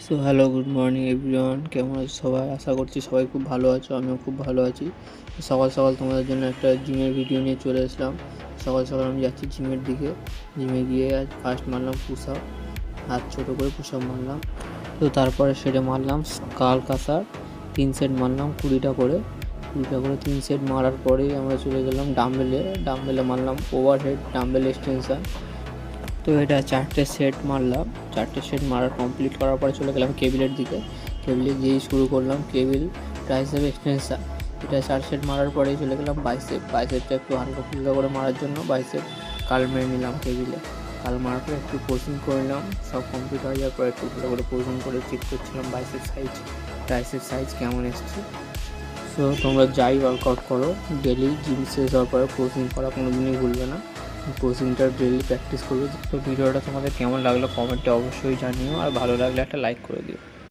So hello, good morning everyone. কেমন আছো সবাই? আশা করছি সবাই খুব ভালো আছো, আমিও খুব ভালো আছি। সকাল সকাল তোমাদের জন্য একটা জিমের ভিডিও নিয়ে চলে এসলাম। সকাল সকাল আমি যাচ্ছি জিমের দিকে। জিমে গিয়ে আজ ফার্স্ট মারলাম পুশ আপ, হাত ছোটো করে পুশ আপ মারলাম। তো তারপরে সেটে মারলাম কাল কাসার 3 সেট মারলাম 20টা করে 3 সেট মারার পরেই আমরা চলে গেলাম ডাম্বেলে মারলাম ওভারহেড ডাম্বেল এক্সটেনশন। তো এটা 4টে সেট মারলাম। 4টে সেট মারার কমপ্লিট করার পরে চলে গেলাম কেবিলের দিকে। কেবিলে গিয়েই শুরু করলাম কেবিল ট্রাইসেপ এক্সটেনশন। এটা 4 সেট মারার পরেই চলে গেলাম বাইসেপটা একটু হালকা ফুলকা করে মারার জন্য বাইসেপ কাল মেরে নিলাম কেবিলে। কাল মারার পরে একটু পোজিং করে নিলাম। সব কমপ্লিট হয়ে যাওয়ার পরে একটু ভালো করে পোজিং করে চেক করছিলাম বাইসেপ সাইজ, ট্রাইসেপ সাইজ কেমন এসছে। সো তোমরা যাই ওয়ার্কআউট করো, ডেলি জিম শেষ হওয়ার পরে পোজিং করা কোনো দিনই ভুলবে না। পোজিংটা ডেলি প্র্যাকটিস করবে। তো ভিডিওটা তোমাদের কেমন লাগলো কমেন্টে অবশ্যই জানিও, আর ভালো লাগলে একটা লাইক করে দিও।